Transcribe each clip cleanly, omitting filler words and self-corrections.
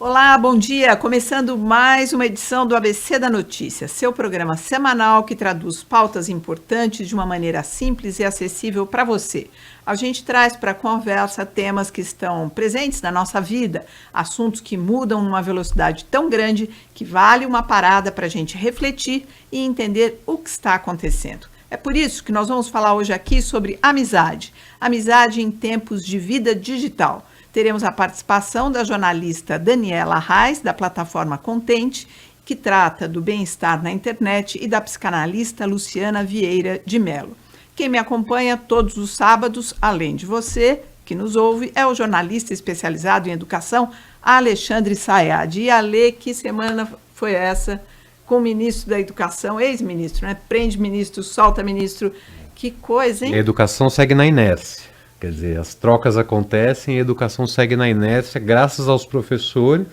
Olá, bom dia. Começando mais uma edição do ABC da Notícia, seu programa semanal que traduz pautas importantes de uma maneira simples e acessível para você. A gente traz para a conversa temas que estão presentes na nossa vida, assuntos que mudam numa velocidade tão grande que vale uma parada para a gente refletir e entender o que está acontecendo. É por isso que nós vamos falar hoje aqui sobre amizade. Amizade em tempos de vida digital. Teremos a participação da jornalista Daniela Arraes, da plataforma Contente, que trata do bem-estar na internet, e da psicanalista Luciana Vieira de Mello. Quem me acompanha todos os sábados, além de você, que nos ouve, é o jornalista especializado em educação, Alexandre Sayad. E Ale, que semana foi essa com o ministro da Educação, ex-ministro, né? Prende ministro, solta ministro. Que coisa, hein? A educação segue na inércia. Quer dizer, as trocas acontecem e a educação segue na inércia graças aos professores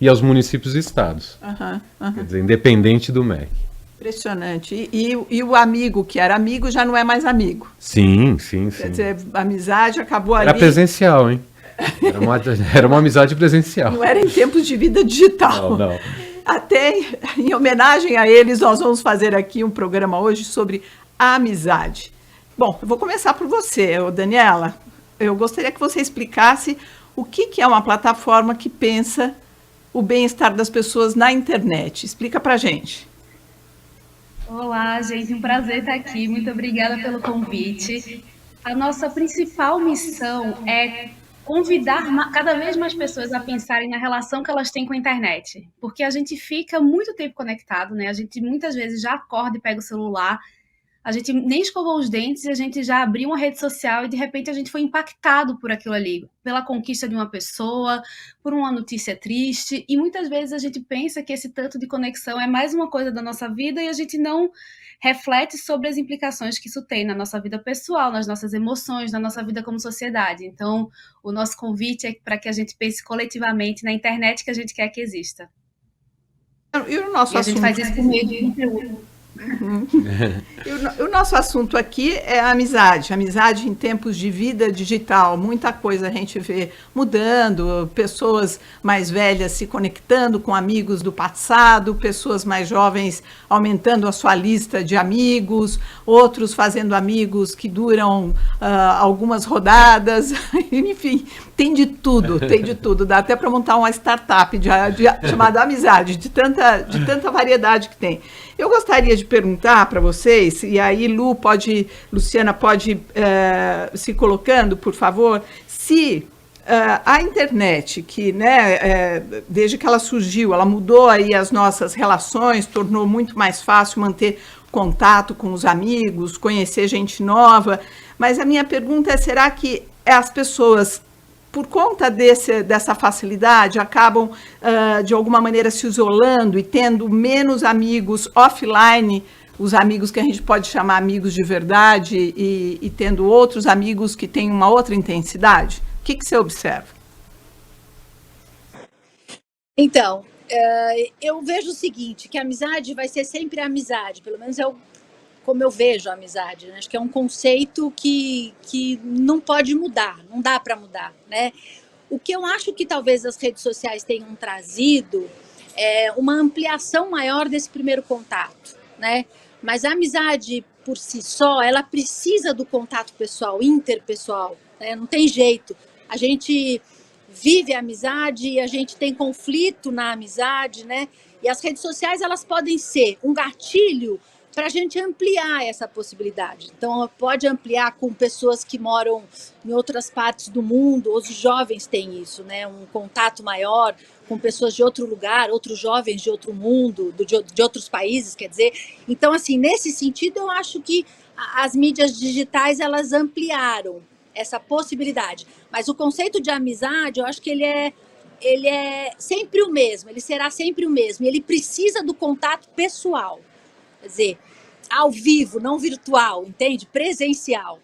e aos municípios e estados. Quer dizer, independente do MEC. Impressionante. E o amigo que era amigo já não é mais amigo. Sim. Quer dizer, a amizade acabou ali. Era presencial, hein? Era uma amizade presencial. Não era em tempos de vida digital. Não. Até em homenagem a eles, nós vamos fazer aqui um programa hoje sobre a amizade. Bom, eu vou começar por você, Daniela. Eu gostaria que você explicasse o que é uma plataforma que pensa o bem-estar das pessoas na internet. Explica pra gente. Olá, gente, um prazer estar aqui. Muito obrigada pelo convite. A nossa principal missão é convidar cada vez mais pessoas a pensarem na relação que elas têm com a internet. Porque a gente fica muito tempo conectado, né? A gente muitas vezes já acorda e pega o celular. A gente nem escovou os dentes e a gente já abriu uma rede social e, de repente, a gente foi impactado por aquilo ali, pela conquista de uma pessoa, por uma notícia triste. E muitas vezes a gente pensa que esse tanto de conexão é mais uma coisa da nossa vida e a gente não reflete sobre as implicações que isso tem na nossa vida pessoal, nas nossas emoções, na nossa vida como sociedade. Então, o nosso convite é para que a gente pense coletivamente na internet que a gente quer que exista. E o nosso assunto... a gente faz isso por meio de conteúdo. O nosso assunto aqui é a amizade em tempos de vida digital. Muita coisa a gente vê mudando, pessoas mais velhas se conectando com amigos do passado, pessoas mais jovens aumentando a sua lista de amigos, outros fazendo amigos que duram algumas rodadas, enfim, tem de tudo, dá até para montar uma startup chamada Amizade, de tanta variedade que tem. Eu gostaria de perguntar para vocês, e aí Luciana pode se colocando, por favor, se a internet, que desde que ela surgiu, ela mudou aí as nossas relações, tornou muito mais fácil manter contato com os amigos, conhecer gente nova, mas a minha pergunta é, será que as pessoas, por conta dessa facilidade, acabam, de alguma maneira, se isolando e tendo menos amigos offline, os amigos que a gente pode chamar amigos de verdade, e tendo outros amigos que têm uma outra intensidade? O que você observa? Então, eu vejo o seguinte, que a amizade vai ser sempre a amizade, pelo menos como eu vejo a amizade, né? Acho que é um conceito que não pode mudar, não dá para mudar, né? O que eu acho que talvez as redes sociais tenham trazido é uma ampliação maior desse primeiro contato, né? Mas a amizade por si só, ela precisa do contato pessoal, interpessoal, né? Não tem jeito. A gente vive a amizade e a gente tem conflito na amizade, né? E as redes sociais, elas podem ser um gatilho para a gente ampliar essa possibilidade. Então, pode ampliar com pessoas que moram em outras partes do mundo, os jovens têm isso, né? Um contato maior com pessoas de outro lugar, outros jovens de outro mundo, de outros países, quer dizer. Então, assim, nesse sentido, eu acho que as mídias digitais, elas ampliaram essa possibilidade. Mas o conceito de amizade, eu acho que ele é sempre o mesmo, ele será sempre o mesmo, e ele precisa do contato pessoal. Quer dizer, ao vivo, não virtual, entende? Presencial.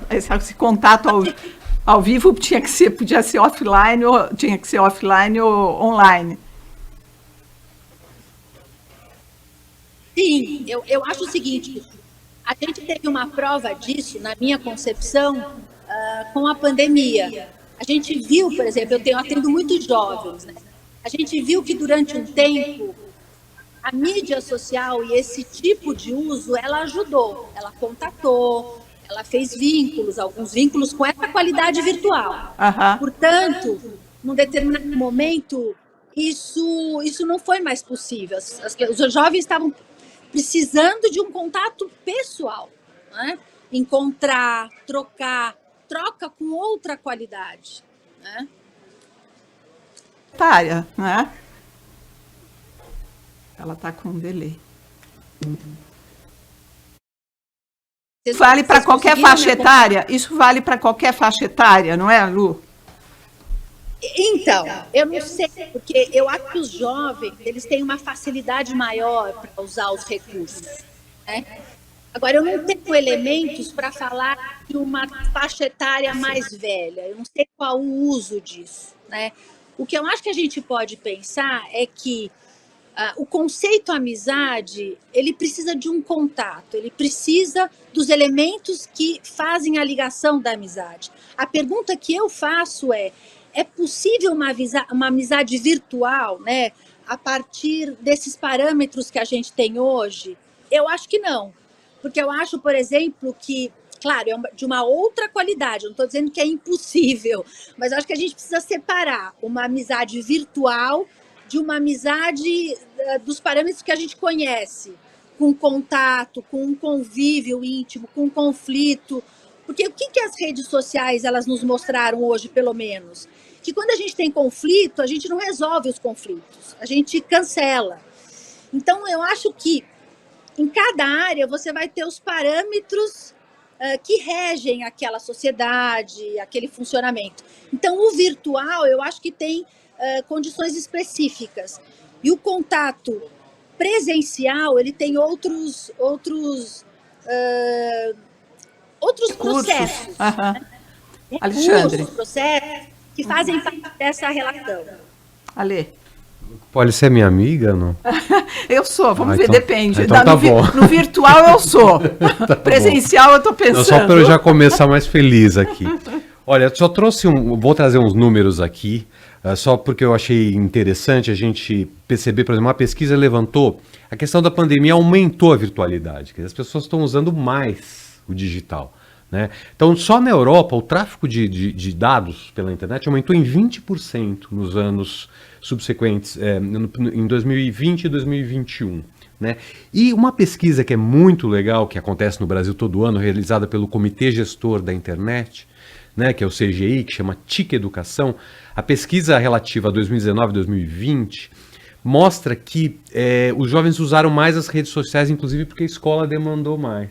Esse contato ao vivo podia ser offline ou online. Sim, eu acho o seguinte, a gente teve uma prova disso, na minha concepção, com a pandemia. A A gente viu, por exemplo, eu atendo muitos jovens, né? A gente viu que durante um tempo a mídia social e esse tipo de uso, ela ajudou, ela contatou, ela fez vínculos, alguns vínculos com essa qualidade virtual. Portanto, num determinado momento, isso não foi mais possível. Os jovens estavam precisando de um contato pessoal, né? Encontrar, troca com outra qualidade, né? Né? Ela está com um delay. Vale para qualquer faixa etária? Isso vale para qualquer faixa etária, não é, Lu? Então, eu não sei, porque eu acho que os jovens eles têm uma facilidade maior para usar os recursos, né? Agora, eu não tenho elementos para falar de uma faixa etária mais velha, eu não sei qual o uso disso, né? O que eu acho que a gente pode pensar é que o conceito amizade, ele precisa de um contato, ele precisa dos elementos que fazem a ligação da amizade. A pergunta que eu faço é possível uma amizade virtual, né, a partir desses parâmetros que a gente tem hoje? Eu acho que não, porque eu acho, por exemplo, que, claro, é de uma outra qualidade, eu não estou dizendo que é impossível, mas acho que a gente precisa separar uma amizade virtual de uma amizade dos parâmetros que a gente conhece, com contato, com um convívio íntimo, com conflito. Porque o que as redes sociais elas nos mostraram hoje, pelo menos? Que quando a gente tem conflito, a gente não resolve os conflitos, a gente cancela. Então, eu acho que em cada área você vai ter os parâmetros que regem aquela sociedade, aquele funcionamento. Então, o virtual, eu acho que tem condições específicas. E o contato presencial, ele tem outros processos. Né? Alexandre. Processos que fazem parte dessa relação. Ale. Pode ser minha amiga ou não? Eu sou, vamos ver, então, depende. Então tá bom. No virtual eu sou. Tá Presencial bom. Eu estou pensando. Não, só para eu já começar mais feliz aqui. Olha, eu só trouxe vou trazer uns números aqui, só porque eu achei interessante a gente perceber, por exemplo, uma pesquisa levantou, a questão da pandemia aumentou a virtualidade, quer dizer, as pessoas estão usando mais o digital, né? Então, só na Europa, o tráfego de dados pela internet aumentou em 20% nos anos subsequentes, em 2020 e 2021. Né? E uma pesquisa que é muito legal, que acontece no Brasil todo ano, realizada pelo Comitê Gestor da Internet, né, que é o CGI, que chama TIC Educação, a pesquisa relativa a 2019 e 2020 mostra que os jovens usaram mais as redes sociais, inclusive porque a escola demandou mais.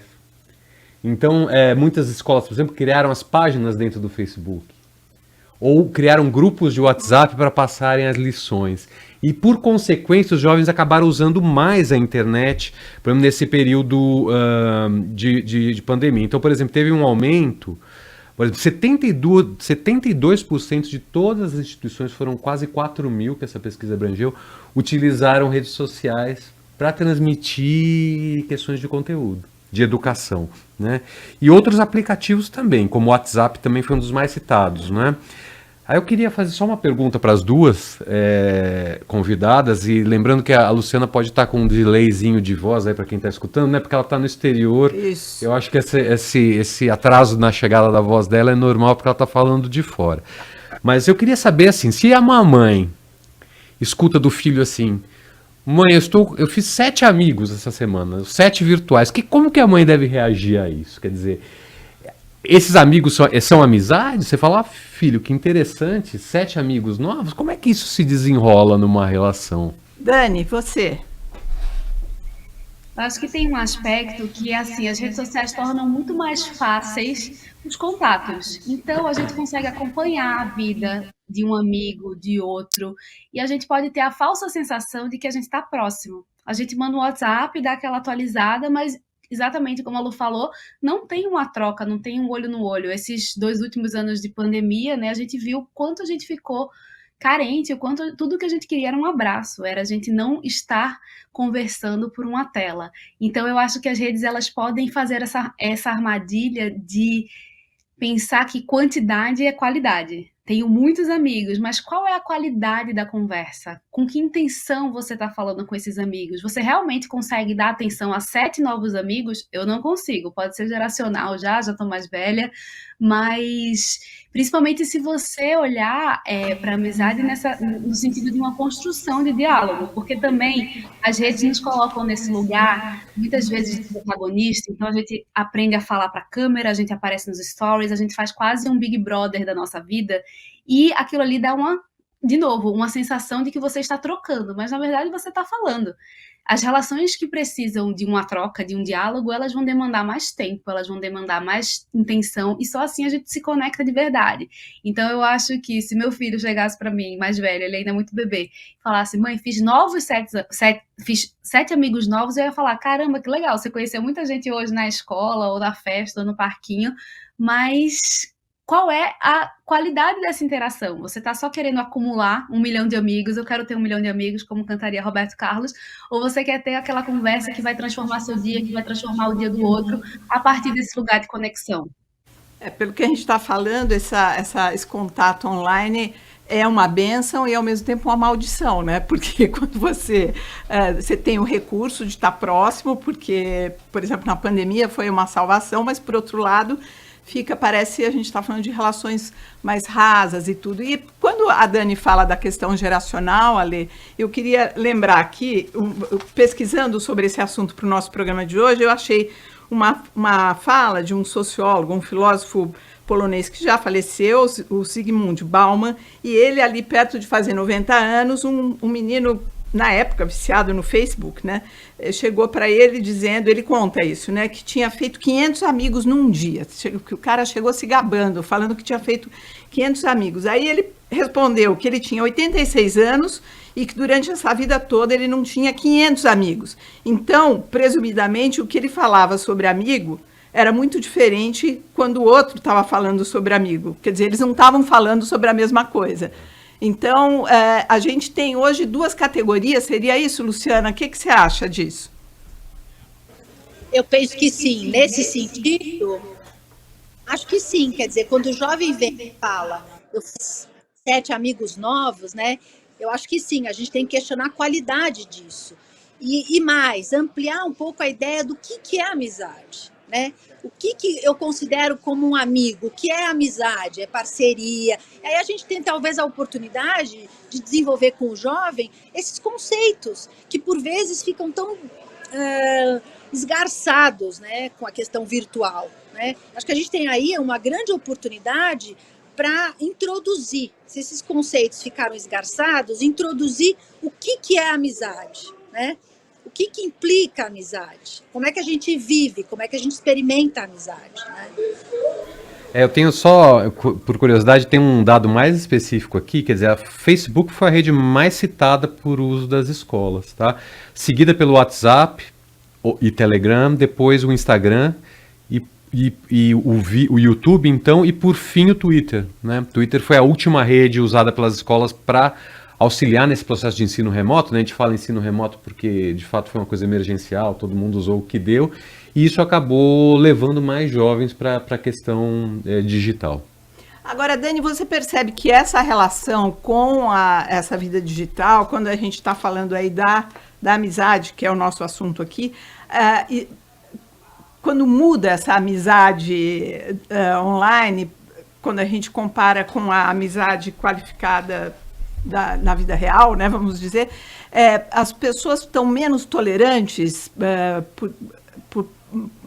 Então, muitas escolas, por exemplo, criaram as páginas dentro do Facebook, ou criaram grupos de WhatsApp para passarem as lições. E, por consequência, os jovens acabaram usando mais a internet, por exemplo, nesse período de pandemia. Então, por exemplo, teve um aumento. Por exemplo, 72% de todas as instituições, foram quase 4 mil que essa pesquisa abrangeu, utilizaram redes sociais para transmitir questões de conteúdo, de educação, né? E outros aplicativos também, como o WhatsApp também foi um dos mais citados, né? Aí eu queria fazer só uma pergunta para as duas convidadas, e lembrando que a Luciana pode estar com um delayzinho de voz aí para quem está escutando, né? Porque ela está no exterior. Isso. Eu acho que esse atraso na chegada da voz dela é normal porque ela está falando de fora. Mas eu queria saber assim, se a mamãe escuta do filho assim, mãe, eu fiz 7 amigos essa semana, 7 virtuais, como que a mãe deve reagir a isso? Quer dizer, esses amigos são amizades? Você fala, filho, que interessante, 7 amigos novos, como é que isso se desenrola numa relação? Dani, você? Eu acho que tem um aspecto que, assim, as redes sociais tornam muito mais fáceis os contatos. Então, a gente consegue acompanhar a vida de um amigo, de outro, e a gente pode ter a falsa sensação de que a gente está próximo. A gente manda um WhatsApp, dá aquela atualizada, mas exatamente como a Lu falou, não tem uma troca, não tem um olho no olho. Esses 2 últimos anos de pandemia, né, a gente viu o quanto a gente ficou carente, o quanto tudo que a gente queria era um abraço, era a gente não estar conversando por uma tela. Então, eu acho que as redes elas podem fazer essa armadilha de pensar que quantidade é qualidade. tenho muitos amigos, mas qual é a qualidade da conversa? Com que intenção você está falando com esses amigos? Você realmente consegue dar atenção a 7 novos amigos? Eu não consigo, pode ser geracional já estou mais velha, mas principalmente se você olhar para a amizade no sentido de uma construção de diálogo, porque também as redes nos colocam nesse lugar, muitas vezes de protagonista, então a gente aprende a falar para a câmera, a gente aparece nos stories, a gente faz quase um Big Brother da nossa vida, e aquilo ali dá de novo, uma sensação de que você está trocando, mas na verdade você está falando. As relações que precisam de uma troca, de um diálogo, elas vão demandar mais tempo, elas vão demandar mais intenção, e só assim a gente se conecta de verdade. Então eu acho que se meu filho chegasse para mim, mais velho, ele ainda é muito bebê, falasse, mãe, fiz 7 amigos novos, eu ia falar, caramba, que legal, você conheceu muita gente hoje na escola, ou na festa, ou no parquinho, mas qual é a qualidade dessa interação? Você está só querendo acumular 1 milhão de amigos, eu quero ter 1 milhão de amigos, como cantaria Roberto Carlos, ou você quer ter aquela conversa que vai transformar seu dia, que vai transformar o dia do outro, a partir desse lugar de conexão? Pelo que a gente está falando, esse contato online é uma bênção e, ao mesmo tempo, uma maldição, né? Porque quando você tem o recurso de estar próximo, porque, por exemplo, na pandemia foi uma salvação, mas, por outro lado, parece, a gente está falando de relações mais rasas e tudo. E quando a Dani fala da questão geracional, Ale, eu queria lembrar aqui, pesquisando sobre esse assunto para o nosso programa de hoje, eu achei uma fala de um sociólogo, um filósofo polonês que já faleceu, o Zygmunt Bauman, e ele ali perto de fazer 90 anos, um menino, na época, viciado no Facebook, né, chegou para ele dizendo, ele conta isso, né, que tinha feito 500 amigos num dia, que o cara chegou se gabando, falando que tinha feito 500 amigos. Aí ele respondeu que ele tinha 86 anos e que durante essa vida toda ele não tinha 500 amigos. Então, presumidamente, o que ele falava sobre amigo era muito diferente quando o outro estava falando sobre amigo. Quer dizer, eles não estavam falando sobre a mesma coisa. Então, a gente tem hoje 2 categorias, seria isso, Luciana? O que você acha disso? Eu penso que sim, nesse sentido, acho que sim, quer dizer, quando o jovem vem e fala, eu fiz 7 amigos novos, né? Eu acho que sim, a gente tem que questionar a qualidade disso. E mais, ampliar um pouco a ideia do que é amizade, né? O que eu considero como um amigo? O que é amizade? É parceria? Aí a gente tem talvez a oportunidade de desenvolver com o jovem esses conceitos que por vezes ficam tão esgarçados, né, com a questão virtual, né? Acho que a gente tem aí uma grande oportunidade para introduzir, se esses conceitos ficaram esgarçados, introduzir o que é amizade, né? O que implica a amizade? Como é que a gente vive? Como é que a gente experimenta a amizade? Né? Eu tenho só, por curiosidade, tem um dado mais específico aqui, quer dizer, a Facebook foi a rede mais citada por uso das escolas, tá? Seguida pelo WhatsApp e Telegram, depois o Instagram e o YouTube, então, e por fim o Twitter, né? O Twitter foi a última rede usada pelas escolas para auxiliar nesse processo de ensino remoto, né? A gente fala ensino remoto porque de fato foi uma coisa emergencial, todo mundo usou o que deu, e isso acabou levando mais jovens para a questão digital. Agora, Dani, você percebe que essa relação com essa vida digital, quando a gente está falando aí da amizade, que é o nosso assunto aqui, quando muda essa amizade online, quando a gente compara com a amizade qualificada na vida real, né, vamos dizer, as pessoas estão menos tolerantes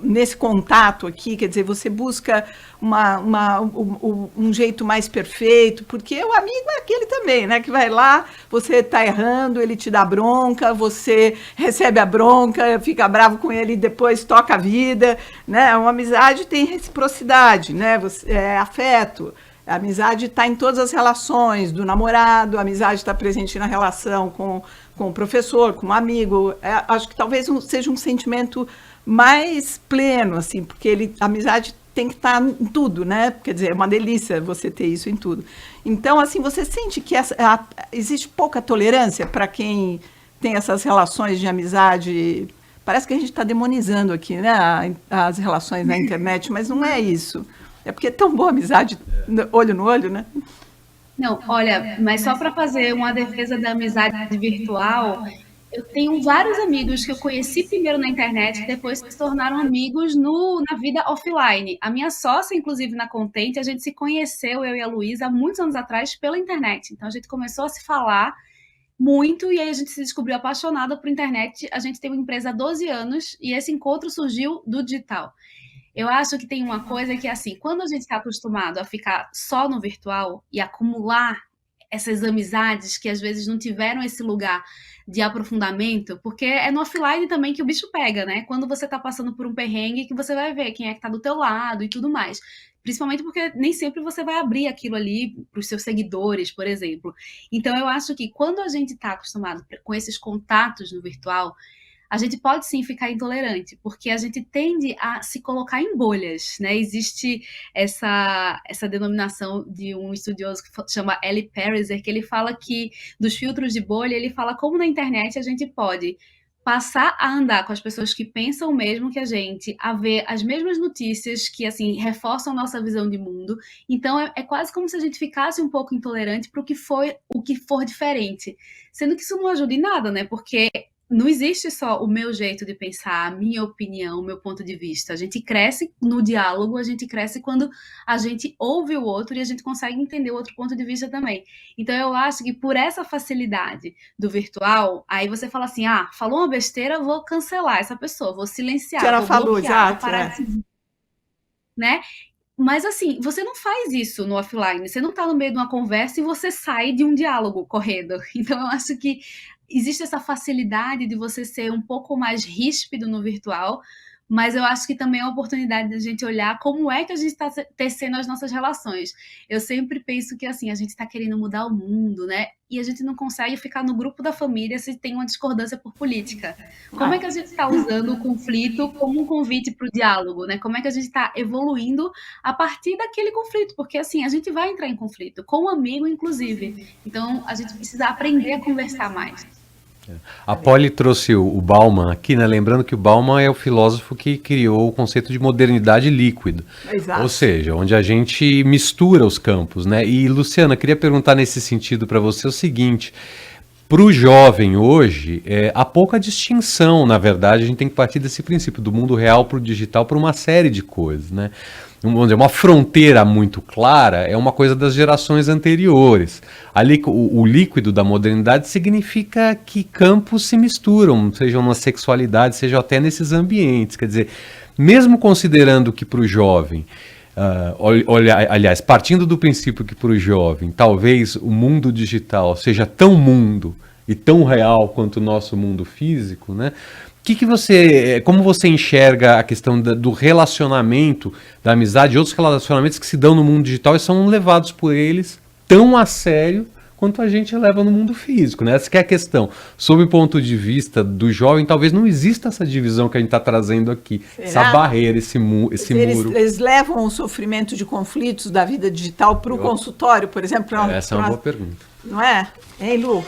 nesse contato aqui, quer dizer, você busca um jeito mais perfeito, porque o amigo é aquele também, né, que vai lá, você está errando, ele te dá bronca, você recebe a bronca, fica bravo com ele e depois toca a vida, né, uma amizade tem reciprocidade, né, é afeto. A amizade está em todas as relações, do namorado, a amizade está presente na relação com o professor, com o amigo. Acho que talvez seja um sentimento mais pleno, assim, porque a amizade tem que estar em tudo, né? Quer dizer, é uma delícia você ter isso em tudo. Então, assim, você sente que existe pouca tolerância para quem tem essas relações de amizade. Parece que a gente está demonizando aqui, né, as relações na internet, mas não é isso. É porque é tão boa a amizade olho no olho, né? Não, olha, mas só para fazer uma defesa da amizade virtual, eu tenho vários amigos que eu conheci primeiro na internet e depois se tornaram amigos na vida offline. A minha sócia, inclusive, na Contente, a gente se conheceu, eu e a Luísa, há muitos anos atrás, pela internet. Então, a gente começou a se falar muito e aí a gente se descobriu apaixonada por internet. A gente tem uma empresa há 12 anos e esse encontro surgiu do digital. Eu acho que tem uma coisa que, assim, quando a gente está acostumado a ficar só no virtual e acumular essas amizades que às vezes não tiveram esse lugar de aprofundamento, porque é no offline também que o bicho pega, né? Quando você tá passando por um perrengue que você vai ver quem é que tá do teu lado e tudo mais. Principalmente porque nem sempre você vai abrir aquilo ali para os seus seguidores, por exemplo. Então eu acho que quando a gente está acostumado com esses contatos no virtual, a gente pode sim ficar intolerante, porque a gente tende a se colocar em bolhas, né? Existe essa denominação de um estudioso que chama Eli Pariser, que ele fala que dos filtros de bolha, ele fala como na internet a gente pode passar a andar com as pessoas que pensam o mesmo que a gente, a ver as mesmas notícias que, assim, reforçam nossa visão de mundo. Então, é quase como se a gente ficasse um pouco intolerante para o que for diferente. Sendo que isso não ajuda em nada, né? Porque não existe só o meu jeito de pensar, a minha opinião, o meu ponto de vista. A gente cresce no diálogo, a gente cresce quando a gente ouve o outro e a gente consegue entender o outro ponto de vista também. Então eu acho que por essa facilidade do virtual, aí você fala assim, falou uma besteira, vou cancelar essa pessoa, vou silenciar, Que ela vou falou, bloquear, vou exato. parar de seguir, né? Mas assim, você não faz isso no offline, você não tá no meio de uma conversa e você sai de um diálogo correndo. Então eu acho que existe essa facilidade de você ser um pouco mais ríspido no virtual, mas eu acho que também é uma oportunidade de a gente olhar como é que a gente está tecendo as nossas relações. Eu sempre penso que assim, a gente está querendo mudar o mundo, né? E a gente não consegue ficar no grupo da família se tem uma discordância por política. Como é que a gente está usando o conflito como um convite para o diálogo, né? Como é que a gente está evoluindo a partir daquele conflito? Porque assim, a gente vai entrar em conflito, com um amigo, inclusive. Então, a gente precisa aprender a conversar mais. A Polly trouxe o Bauman aqui, né? Lembrando que o Bauman é o filósofo que criou o conceito de modernidade líquida. Exato. Ou seja, onde a gente mistura os campos, né? E, Luciana, queria perguntar nesse sentido para você o seguinte: para o jovem hoje, há pouca distinção, na verdade, a gente tem que partir desse princípio, do mundo real para o digital, para uma série de coisas, né? Vamos dizer, uma fronteira muito clara é uma coisa das gerações anteriores. Ali, o líquido da modernidade significa que campos se misturam, sejam na sexualidade, sejam até nesses ambientes. Quer dizer, mesmo considerando que para o jovem, aliás, partindo do princípio que para o jovem, talvez o mundo digital seja tão mundo e tão real quanto o nosso mundo físico, né? Como você enxerga a questão do relacionamento, da amizade e outros relacionamentos que se dão no mundo digital e são levados por eles tão a sério quanto a gente leva no mundo físico, né? Essa que é a questão. Sob o ponto de vista do jovem, talvez não exista essa divisão que a gente está trazendo aqui, essa barreira, esse muro. Eles levam o sofrimento de conflitos da vida digital para o consultório, por exemplo? Essa é uma boa pergunta. Não é? Hein, Lu?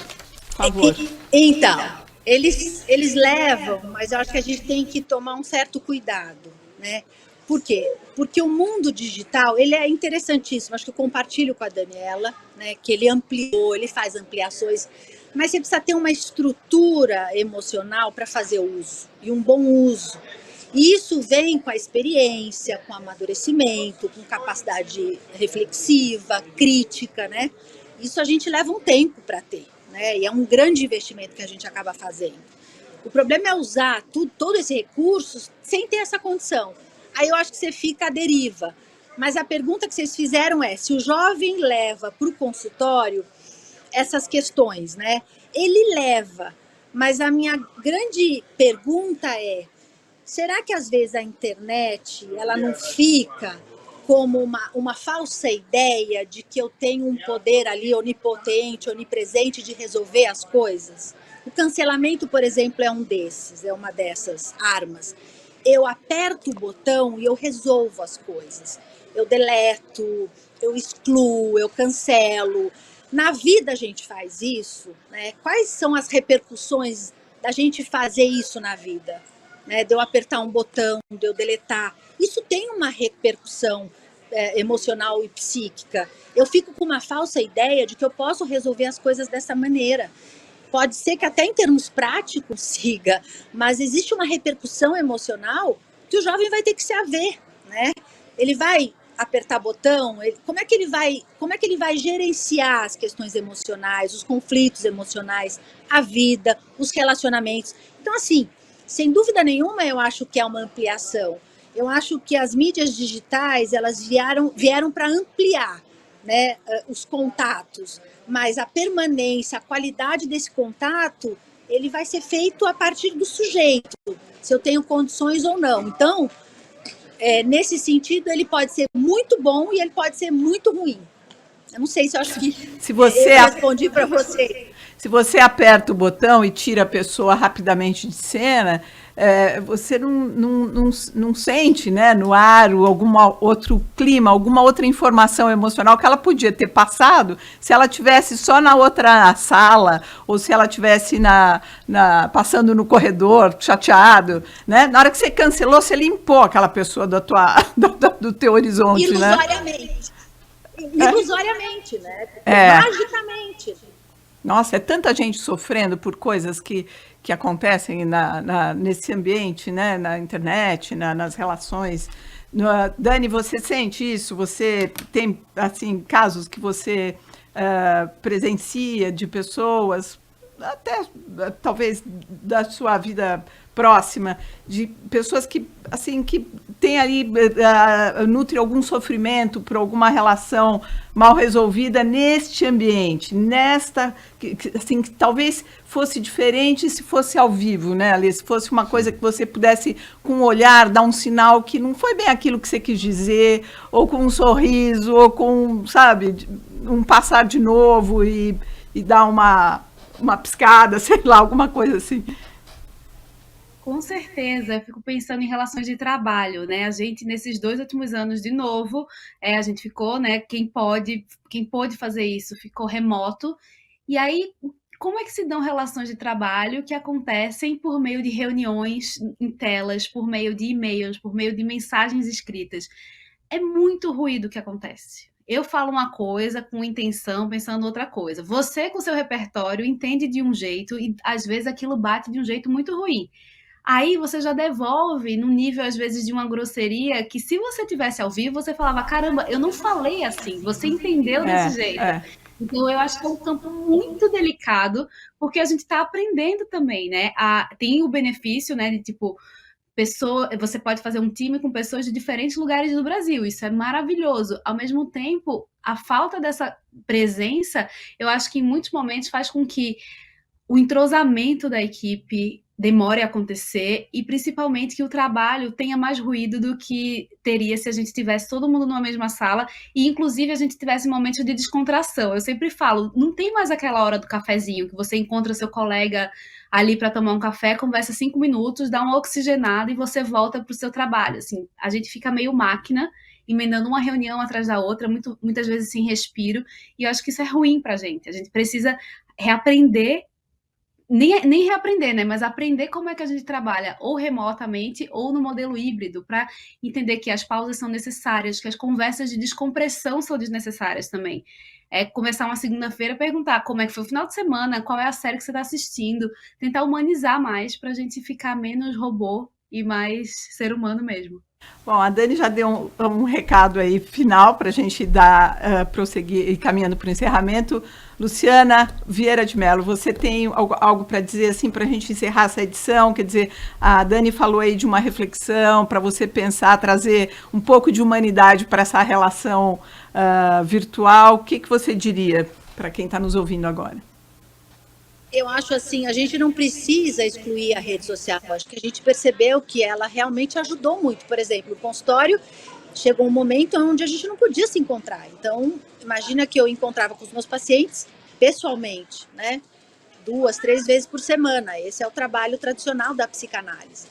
Por favor. Então, eles levam, mas eu acho que a gente tem que tomar um certo cuidado, né? Por quê? Porque o mundo digital, ele é interessantíssimo. Acho que eu compartilho com a Daniela, né? Que ele ampliou, ele faz ampliações, mas você precisa ter uma estrutura emocional para fazer uso, e um bom uso. E isso vem com a experiência, com amadurecimento, com capacidade reflexiva, crítica, né? Isso a gente leva um tempo para ter. Né? E é um grande investimento que a gente acaba fazendo. O problema é usar todo esse recurso sem ter essa condição. Aí eu acho que você fica à deriva. Mas a pergunta que vocês fizeram é se o jovem leva para o consultório essas questões, né? Ele leva, mas a minha grande pergunta é: será que às vezes a internet ela não fica como uma falsa ideia de que eu tenho um poder ali onipotente, onipresente de resolver as coisas? O cancelamento, por exemplo, é uma dessas armas. Eu aperto o botão e eu resolvo as coisas. Eu deleto, eu excluo, eu cancelo. Na vida a gente faz isso, né? Quais são as repercussões da gente fazer isso na vida? Né? De eu apertar um botão, de eu deletar. Isso tem uma repercussão emocional e psíquica. Eu fico com uma falsa ideia de que eu posso resolver as coisas dessa maneira. Pode ser que até em termos práticos siga, mas existe uma repercussão emocional que o jovem vai ter que se haver, né? Ele vai apertar botão, como é que ele vai gerenciar as questões emocionais, os conflitos emocionais, a vida, os relacionamentos. Então, assim, sem dúvida nenhuma, eu acho que é uma ampliação. Eu acho que as mídias digitais, elas vieram para ampliar, né, os contatos, mas a permanência, a qualidade desse contato, ele vai ser feito a partir do sujeito, se eu tenho condições ou não. Então, nesse sentido, ele pode ser muito bom e ele pode ser muito ruim. Eu não sei se eu acho que eu respondi para você. Se você aperta o botão e tira a pessoa rapidamente de cena, você não sente, né, no ar algum outro clima, alguma outra informação emocional que ela podia ter passado se ela tivesse só na outra sala ou se ela tivesse passando no corredor, chateado, né? Na hora que você cancelou, você limpou aquela pessoa do teu horizonte, ilusoriamente. Né? Ilusoriamente, né? Magicamente. Nossa, é tanta gente sofrendo por coisas que acontecem nesse ambiente, né? Na internet, nas relações. Dani, você sente isso? Você tem, assim, casos que você presencia de pessoas, até talvez da sua vida próxima, de pessoas que, assim, que tem ali, nutre algum sofrimento por alguma relação mal resolvida neste ambiente, assim, que talvez fosse diferente se fosse ao vivo, né, Ali? Se fosse uma coisa que você pudesse, com um olhar, dar um sinal que não foi bem aquilo que você quis dizer, ou com um sorriso, ou com, sabe, um passar de novo e dar uma piscada, sei lá, alguma coisa assim. Com certeza, eu fico pensando em relações de trabalho, né? A gente, nesses 2 últimos anos, de novo, a gente ficou, né? Quem pôde fazer isso ficou remoto. E aí, como é que se dão relações de trabalho que acontecem por meio de reuniões em telas, por meio de e-mails, por meio de mensagens escritas? É muito ruído que acontece. Eu falo uma coisa com intenção, pensando outra coisa. Você, com seu repertório, entende de um jeito e, às vezes, aquilo bate de um jeito muito ruim. Aí você já devolve num nível, às vezes, de uma grosseria que, se você tivesse ao vivo, você falava, caramba, eu não falei assim, você entendeu desse jeito. Então, eu acho que é um campo muito delicado, porque a gente está aprendendo também, né? Tem o benefício, né, de, tipo, você pode fazer um time com pessoas de diferentes lugares do Brasil, isso é maravilhoso. Ao mesmo tempo, a falta dessa presença, eu acho que em muitos momentos faz com que o entrosamento da equipe demore a acontecer e, principalmente, que o trabalho tenha mais ruído do que teria se a gente tivesse todo mundo numa mesma sala e, inclusive, a gente tivesse momentos de descontração. Eu sempre falo, não tem mais aquela hora do cafezinho que você encontra seu colega ali para tomar um café, conversa 5 minutos, dá uma oxigenada e você volta para o seu trabalho. Assim, a gente fica meio máquina, emendando uma reunião atrás da outra, muitas vezes sem respiro, e eu acho que isso é ruim para a gente precisa reaprender, nem reaprender, né? Mas aprender como é que a gente trabalha, ou remotamente, ou no modelo híbrido, para entender que as pausas são necessárias, que as conversas de descompressão são desnecessárias também. Começar uma segunda-feira, perguntar como é que foi o final de semana, qual é a série que você está assistindo, tentar humanizar mais para a gente ficar menos robô e mais ser humano mesmo. Bom, a Dani já deu um recado aí final para a gente prosseguir, caminhando para o encerramento. Luciana Vieira de Mello, você tem algo para dizer assim para a gente encerrar essa edição? Quer dizer, a Dani falou aí de uma reflexão para você pensar, trazer um pouco de humanidade para essa relação virtual. O que você diria para quem está nos ouvindo agora? Eu acho assim, a gente não precisa excluir a rede social. Acho que a gente percebeu que ela realmente ajudou muito. Por exemplo, no consultório, chegou um momento onde a gente não podia se encontrar. Então, imagina que eu encontrava com os meus pacientes pessoalmente, né? 2, 3 vezes por semana. Esse é o trabalho tradicional da psicanálise.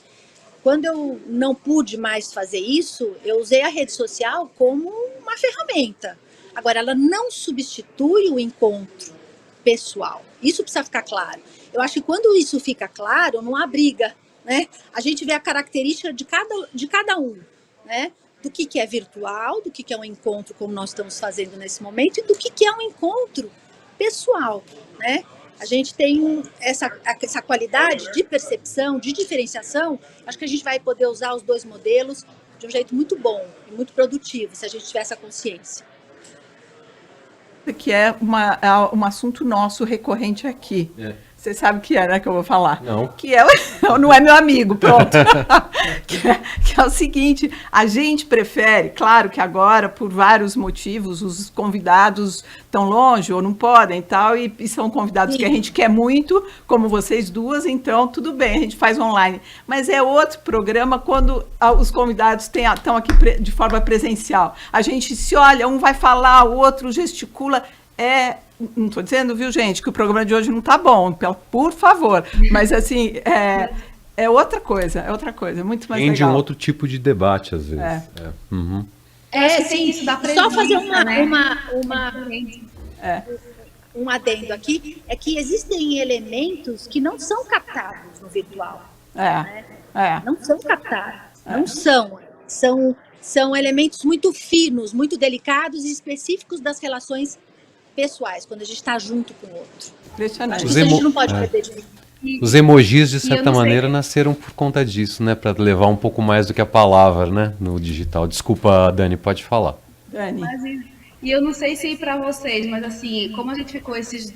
Quando eu não pude mais fazer isso, eu usei a rede social como uma ferramenta. Agora, ela não substitui o encontro pessoal. Isso precisa ficar claro. Eu acho que quando isso fica claro, não há briga, né? A gente vê a característica de cada um, né? do que é virtual, do que é um encontro como nós estamos fazendo nesse momento e do que é um encontro pessoal, né? A gente tem essa qualidade de percepção, de diferenciação. Acho que a gente vai poder usar os dois modelos de um jeito muito bom e muito produtivo, se a gente tiver essa consciência. Que é um assunto nosso recorrente aqui. Você sabe o que é, né, que eu vou falar? Não. Que é, não é meu amigo, pronto. que é o seguinte, a gente prefere, claro que agora, por vários motivos, os convidados estão longe ou não podem e tal, e são convidados que a gente quer muito, como vocês duas, então tudo bem, a gente faz online. Mas é outro programa quando os convidados estão aqui de forma presencial. A gente se olha, um vai falar, o outro gesticula, não estou dizendo, viu, gente, que o programa de hoje não está bom, por favor. Mas, assim, é outra coisa, muito mais Rende legal. um outro tipo de debate, às vezes. Sim, isso dá Só fazer um adendo aqui, é que existem elementos que não são captados no virtual. Não são captados, não são. São elementos muito finos, muito delicados e específicos das relações pessoais, quando a gente está junto com o outro. Impressionante. Isso a gente não pode perder de vista. Os emojis, de certa maneira, nasceram por conta disso, né? Para levar um pouco mais do que a palavra, né? No digital. Desculpa, Dani, pode falar. Dani. E eu não sei se para vocês, mas assim, como a gente ficou esse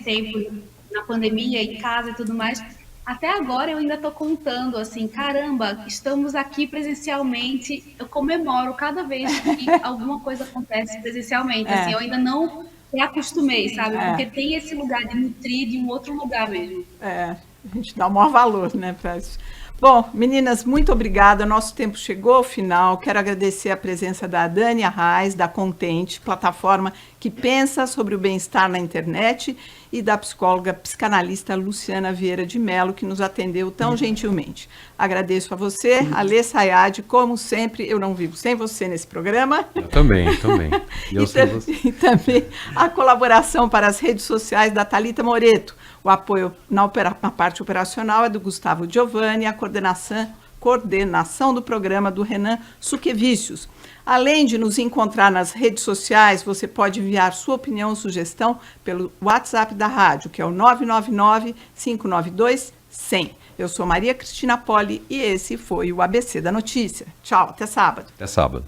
tempo na pandemia, em casa e tudo mais, até agora eu ainda estou contando, assim, caramba, estamos aqui presencialmente, eu comemoro cada vez que alguma coisa acontece presencialmente, assim, eu ainda não me acostumei, sabe? Porque tem esse lugar de nutrir de um outro lugar mesmo. A gente dá o maior valor, né, para isso. Bom, meninas, muito obrigada. Nosso tempo chegou ao final. Quero agradecer a presença da Dani Arraes, da Contente, plataforma que pensa sobre o bem-estar na internet, e da psicóloga psicanalista Luciana Vieira de Mello, que nos atendeu tão gentilmente. Agradeço a você, Alê Sayad, como sempre, eu não vivo sem você nesse programa. Eu também. E também a colaboração para as redes sociais da Thalita Moreto. O apoio na parte operacional é do Gustavo Giovanni, a coordenação do programa do Renan Suquevicius. Além de nos encontrar nas redes sociais, você pode enviar sua opinião ou sugestão pelo WhatsApp da rádio, que é o 999-592-100. Eu sou Maria Cristina Poli e esse foi o ABC da Notícia. Tchau, até sábado. Até sábado.